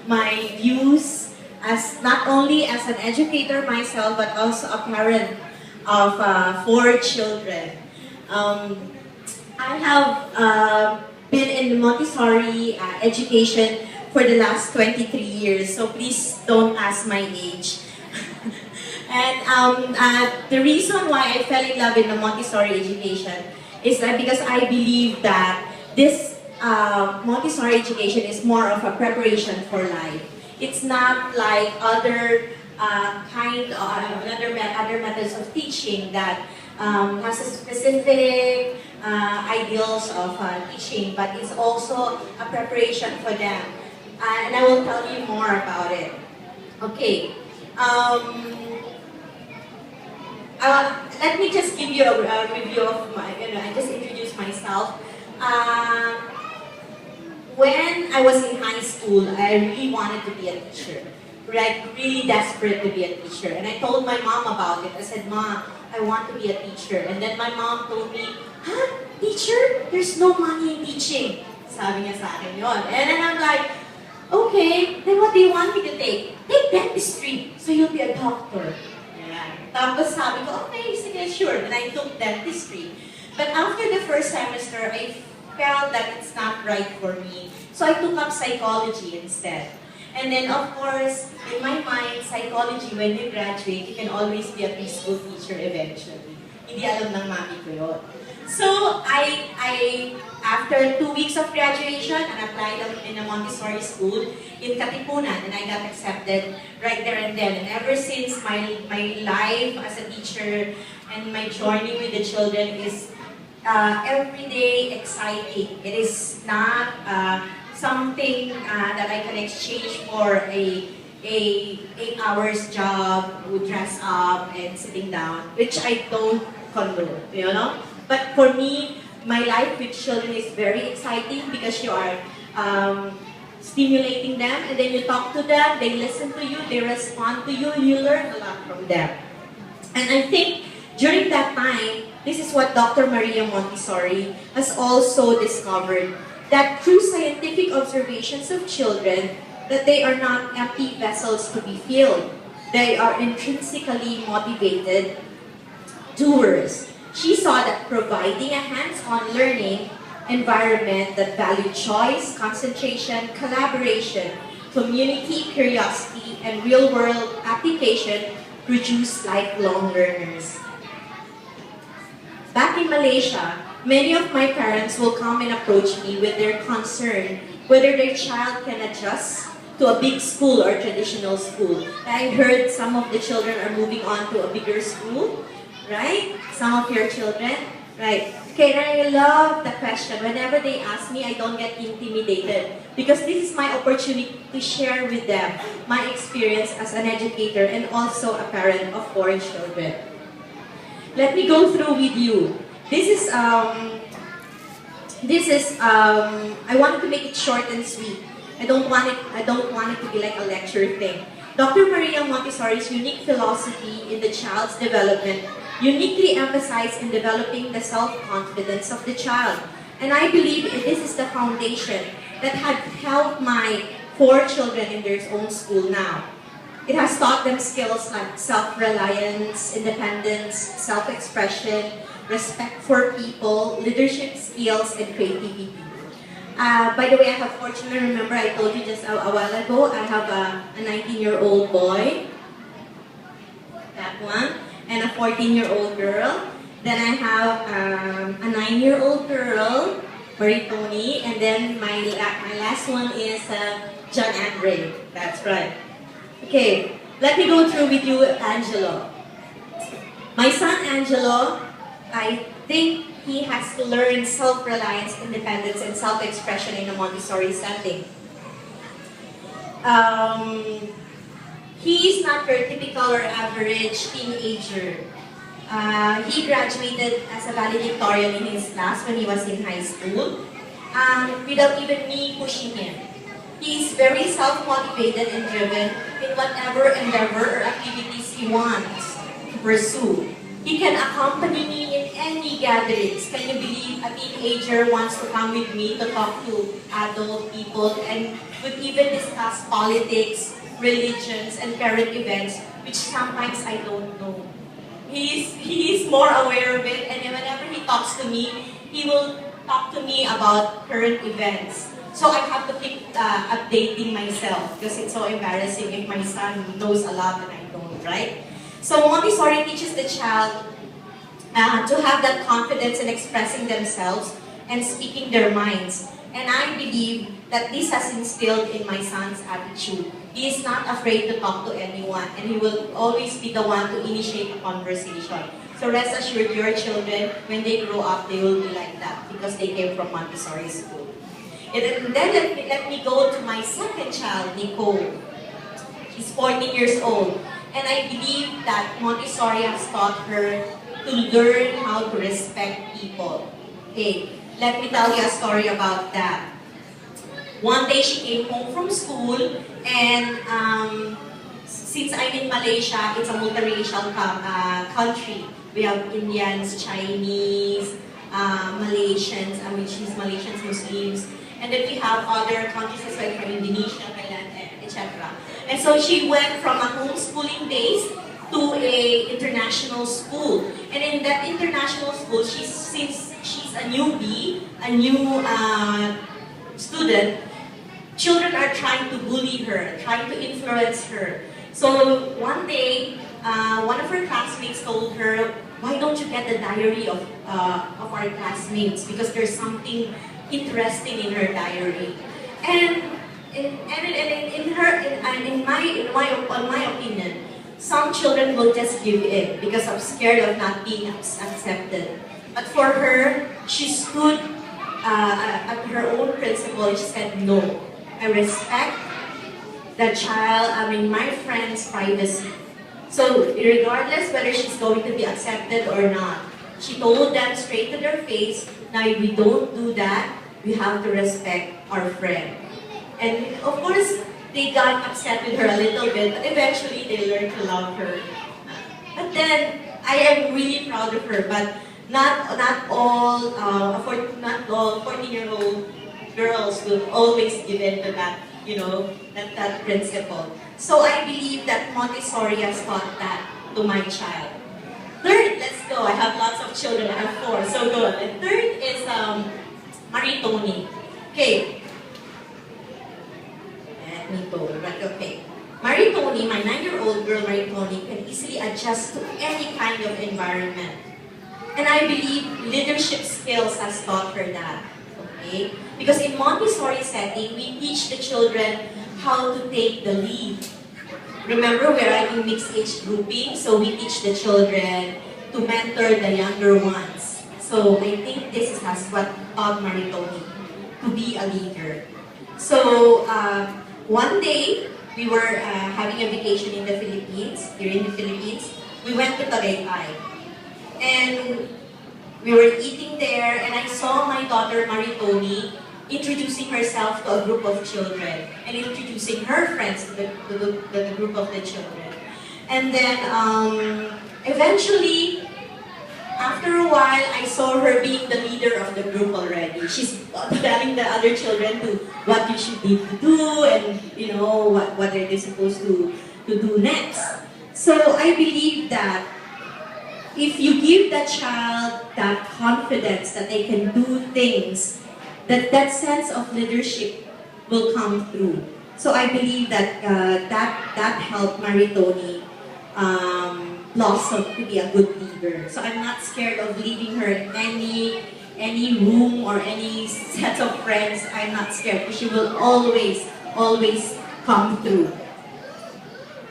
my views as not only as an educator myself, but also a parent of 4 children. Um, I have been in the Montessori education for the last 23 years, so please don't ask my age. And the reason why I fell in love in the Montessori education is that because I believe that this Montessori education is more of a preparation for life. It's not like other other methods of teaching that has a specific ideals of teaching, but it's also a preparation for them. And I will tell you more about it. Okay. Let me just give you a review of I just introduced myself. When I was in high school, I really wanted to be a teacher. Like, really desperate to be a teacher. And I told my mom about it. I said, "Mom, I want to be a teacher." And then my mom told me, "Huh? Teacher? There's no money in teaching." Sabi niya sa akin yun. And then I'm like, "Okay, then what do you want me to take?" "Take dentistry, so you'll be a doctor." Yeah. Tapos sabi ko, "Okay, sige, sure." And I took dentistry. But after the first semester, I felt that it's not right for me. So I took up psychology instead. And then, of course, in my mind, psychology, when you graduate, you can always be a preschool teacher eventually. Hindi alam ng mami ko yun. So, after 2 weeks of graduation, I applied in a Montessori school in Katipunan, and I got accepted right there and then. And ever since, my life as a teacher and my journey with the children is every day exciting. It is not something that I can exchange for a 8 hours job, would dress up and sitting down, which I don't condone, you know. But for me, my life with children is very exciting because you are stimulating them, and then you talk to them, they listen to you, they respond to you, you learn a lot from them. And I think during that time, this is what Dr. Maria Montessori has also discovered, that through scientific observations of children, that they are not empty vessels to be filled. They are intrinsically motivated doers. She saw that providing a hands-on learning environment that valued choice, concentration, collaboration, community, curiosity, and real-world application produced lifelong learners. Back in Malaysia, many of my parents will come and approach me with their concern whether their child can adjust to a big school or traditional school. I heard some of the children are moving on to a bigger school, right? Some of your children, right? Okay, and I love the question. Whenever they ask me, I don't get intimidated because this is my opportunity to share with them my experience as an educator and also a parent of 4 children. Let me go through with you. I wanted to make it short and sweet. I don't want it to be like a lecture thing. Dr. Maria Montessori's unique philosophy in the child's development uniquely emphasized in developing the self-confidence of the child. And I believe this is the foundation that had helped my 4 children in their own school now. It has taught them skills like self-reliance, independence, self-expression, respect for people, leadership skills, and creativity. By the way, I have 4 children. Remember, I told you just a while ago, I have a 19-year-old boy, that one, and a 14-year-old girl. Then I have a 9-year-old girl, Marie-Tony, and then my last one is John Andre. That's right. Okay, let me go through with you Angelo. My son Angelo, I think he has to learn self-reliance, independence, and self-expression in a Montessori setting. He is not your typical or average teenager. He graduated as a valedictorian in his class when he was in high school, without even me pushing him. He is very self-motivated and driven in whatever endeavor or activities he wants to pursue. He can accompany me in any gatherings. Can you believe a teenager wants to come with me to talk to adult people and would even discuss politics, religions, and current events, which sometimes I don't know. He's more aware of it, and whenever he talks to me, he will talk to me about current events. So I have to keep updating myself because it's so embarrassing if my son knows a lot and I don't, right? So Montessori teaches the child to have that confidence in expressing themselves and speaking their minds. And I believe that this has instilled in my son's attitude. He is not afraid to talk to anyone, and he will always be the one to initiate a conversation. So rest assured, your children, when they grow up, they will be like that because they came from Montessori school. And then let me go to my second child, Nicole. She's 14 years old. And I believe that Montessori has taught her to learn how to respect people. Okay, let me tell you a story about that. One day she came home from school, and since I'm in Malaysia, it's a multiracial country. We have Indians, Chinese, Malaysians, she's Malaysians, Muslims, and then we have other countries as well, like Indonesia, Thailand, etc. And so she went from a homeschooling days to a international school. And in that international school, since she's a newbie, a new student, children are trying to bully her, trying to influence her. So one day, one of her classmates told her, "Why don't you get the diary of our classmates? Because there's something interesting in her diary." And on my opinion, some children will just give in because of scared of not being accepted. But for her, she stood at her own principle. She said, "No, I respect my friend's privacy. So regardless whether she's going to be accepted or not," she told them straight to their face, "Now if we don't do that, we have to respect our friend." And of course, they got upset with her a little bit, but eventually they learned to love her. But then, I am really proud of her, but not all 14-year-old girls will always give in to that, that principle. So I believe that Montessori has taught that to my child. Third, let's go. I have lots of children. I have 4, so go. The third is Marie Tony. Okay. Okay. Marie Tony, my 9-year-old girl Marie Tony, can easily adjust to any kind of environment. And I believe leadership skills has taught her that. Okay? Because in Montessori setting, we teach the children how to take the lead. Remember, we're having mixed age grouping, so we teach the children to mentor the younger ones. So I think this is what taught Marie Tony to be a leader. So one day, we were having a vacation in the Philippines, here in the Philippines. We went to Tagaytay. And we were eating there, and I saw my daughter Marie Tony introducing herself to a group of children and introducing her friends to the group of the children. And then eventually, after a while, I saw her being the leader of the group already. She's telling the other children what you should need to do and what are they supposed to do next. So I believe that if you give that child that confidence that they can do things, that sense of leadership will come through. So I believe that that helped Marie Tony blossom to be a good leader. So I'm not scared of leaving her in any room or any set of friends. I'm not scared because she will always come through.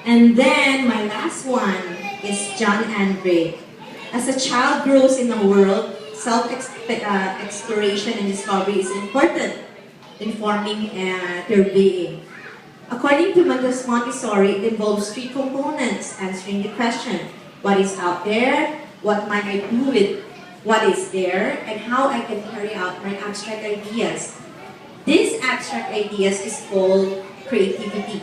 And then my last one is John Andre. As a child grows in the world, self-exploration and discovery is important in forming their being. According to Montessori, it involves 3 components: answering the question, what is out there, what might I do with what is there, and how I can carry out my abstract ideas. These abstract ideas is called creativity.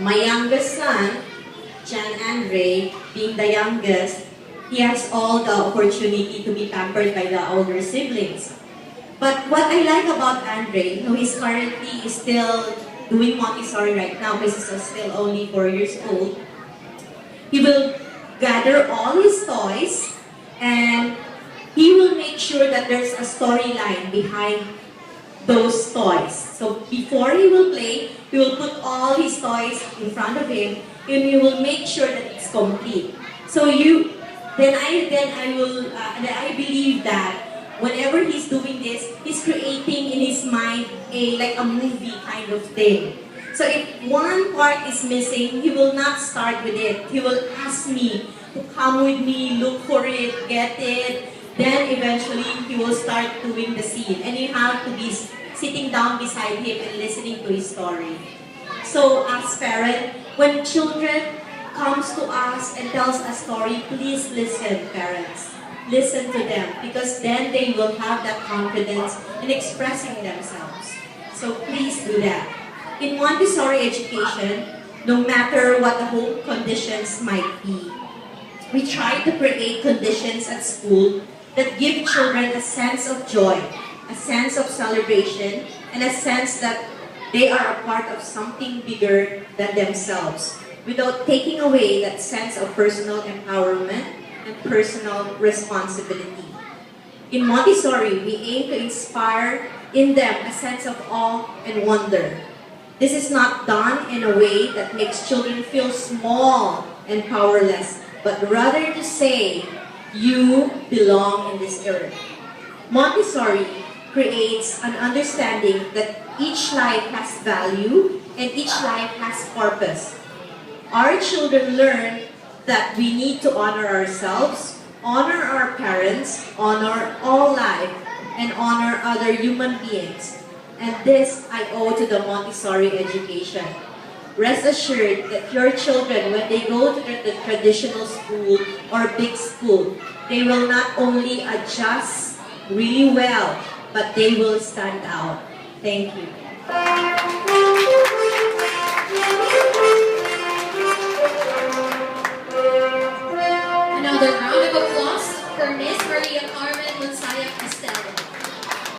My youngest son, John Andre, being the youngest, He has all the opportunity to be pampered by the older siblings. But what I like about Andre, who is currently still doing Montessori right now because he's still only 4 years old, he will gather all his toys and he will make sure that there's a storyline behind those toys. So before he will play, he will put all his toys in front of him and he will make sure that it's complete. So I believe that whenever he's doing this, he's creating in his mind like a movie kind of thing. So if one part is missing, he will not start with it. He will ask me to come with me, look for it, get it. Then eventually he will start doing the scene. And you have to be sitting down beside him and listening to his story. So as parents, when children comes to us and tells a story, please listen, parents. Listen to them because then they will have that confidence in expressing themselves. So please do that. In Montessori education, no matter what the home conditions might be, we try to create conditions at school that give children a sense of joy, a sense of celebration, and a sense that they are a part of something bigger than themselves, without taking away that sense of personal empowerment and personal responsibility. In Montessori, we aim to inspire in them a sense of awe and wonder. This is not done in a way that makes children feel small and powerless, but rather to say, you belong in this earth. Montessori creates an understanding that each life has value and each life has purpose. Our children learn that we need to honor ourselves, honor our parents, honor all life, and honor other human beings. And this I owe to the Montessori education. Rest assured that your children, when they go to the traditional school or big school, they will not only adjust really well, but they will stand out. Thank you. Another round